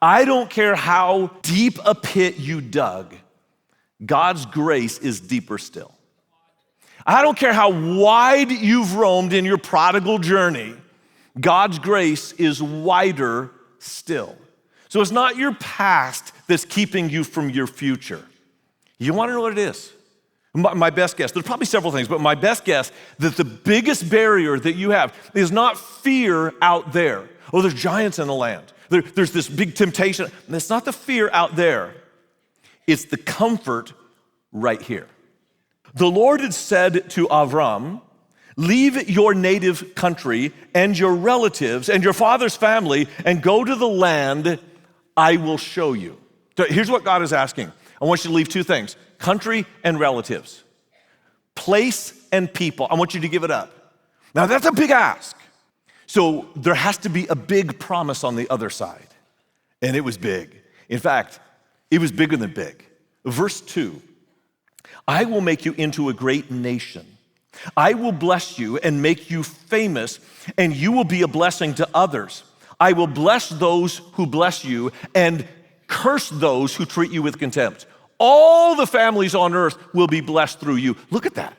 I don't care how deep a pit you dug, God's grace is deeper still. I don't care how wide you've roamed in your prodigal journey, God's grace is wider still. So it's not your past that's keeping you from your future. You want to know what it is? My best guess, there's probably several things, but my best guess that the biggest barrier that you have is not fear out there. Oh, there's giants in the land. There's this big temptation. And it's not the fear out there. It's the comfort right here. The Lord had said to Abram, leave your native country and your relatives and your father's family and go to the land I will show you. So here's what God is asking. I want you to leave two things, country and relatives, place and people. I want you to give it up. Now that's a big ask. So there has to be a big promise on the other side. And it was big. In fact, it was bigger than big. Verse 2, I will make you into a great nation. I will bless you and make you famous, and you will be a blessing to others. I will bless those who bless you and curse those who treat you with contempt. All the families on earth will be blessed through you. Look at that.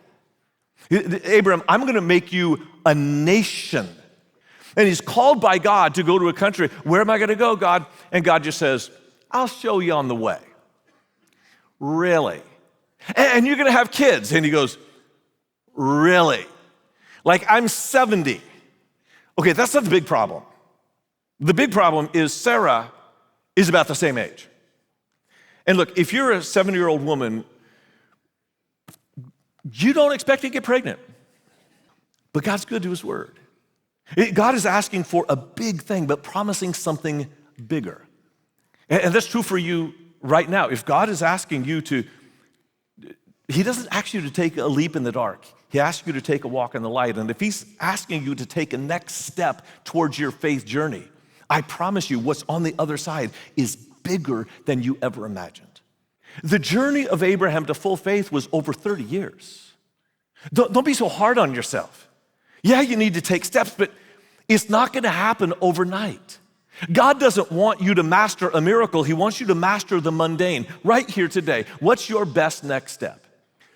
Abram, I'm going to make you a nation. And he's called by God to go to a country. Where am I going to go, God? And God just says, I'll show you on the way. Really? And you're going to have kids. And he goes, really? Like I'm 70. Okay, that's not the big problem. The big problem is Sarah is about the same age. And look, if you're a 70-year-old woman, you don't expect to get pregnant. But God's good to his word. God is asking for a big thing, but promising something bigger. And that's true for you right now. If God is asking you to, he doesn't ask you to take a leap in the dark. He asks you to take a walk in the light. And if he's asking you to take a next step towards your faith journey, I promise you what's on the other side is bigger than you ever imagined. The journey of Abraham to full faith was over 30 years. Don't be so hard on yourself. Yeah, you need to take steps, but it's not going to happen overnight. God doesn't want you to master a miracle. He wants you to master the mundane right here today. What's your best next step?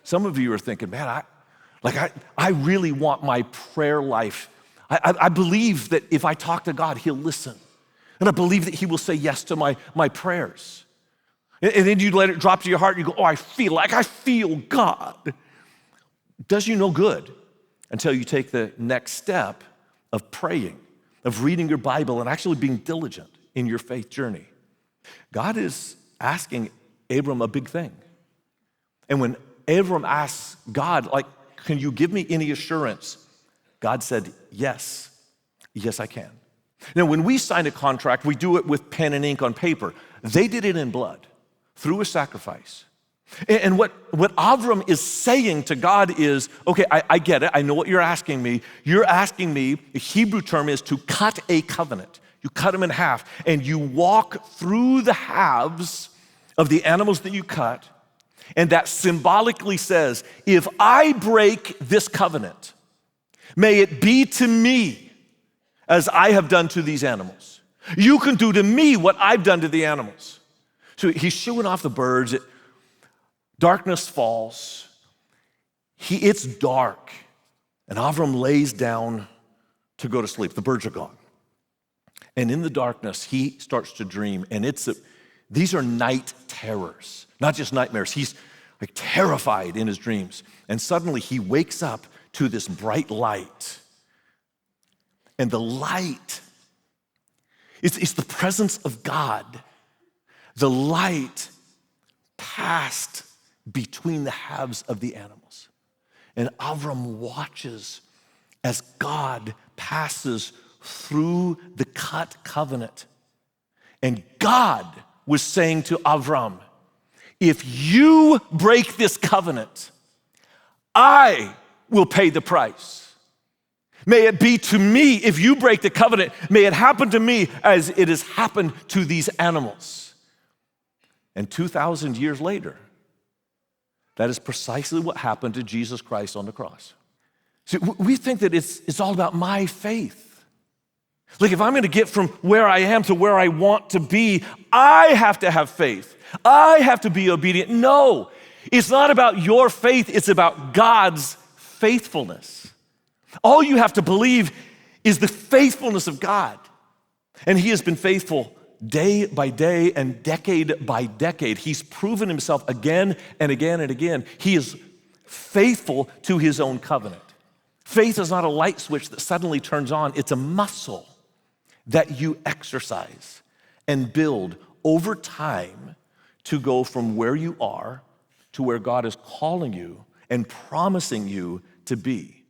Some of you are thinking, man, I really want my prayer life. I believe that if I talk to God, he'll listen. And I believe that he will say yes to my prayers. And then you let it drop to your heart and you go, oh, I feel God. Does you no good until you take the next step of praying, of reading your Bible and actually being diligent in your faith journey. God is asking Abram a big thing. And when Abram asks God, like, can you give me any assurance? God said, yes, I can. Now, when we sign a contract, we do it with pen and ink on paper. They did it in blood, through a sacrifice. And what Abram is saying to God is, okay, I get it. I know what you're asking me. You're asking me, the Hebrew term is to cut a covenant. You cut them in half, and you walk through the halves of the animals that you cut, and that symbolically says, if I break this covenant, may it be to me as I have done to these animals. You can do to me what I've done to the animals. So he's shooing off the birds. Darkness falls. It's dark. And Abram lays down to go to sleep. The birds are gone. And in the darkness, he starts to dream. And these are night terrors, not just nightmares. He's like terrified in his dreams. And suddenly he wakes up to this bright light. And the light, it's the presence of God. The light passed between the halves of the animals. And Abram watches as God passes through the cut covenant. And God was saying to Abram, if you break this covenant, I will pay the price. May it be to me, if you break the covenant, may it happen to me as it has happened to these animals. And 2,000 years later, that is precisely what happened to Jesus Christ on the cross. See, we think that it's all about my faith. Like if I'm gonna get from where I am to where I want to be, I have to have faith. I have to be obedient. No, it's not about your faith, it's about God's faithfulness. All you have to believe is the faithfulness of God. And he has been faithful day by day and decade by decade. He's proven himself again and again and again. He is faithful to his own covenant. Faith is not a light switch that suddenly turns on. It's a muscle that you exercise and build over time to go from where you are to where God is calling you and promising you to be.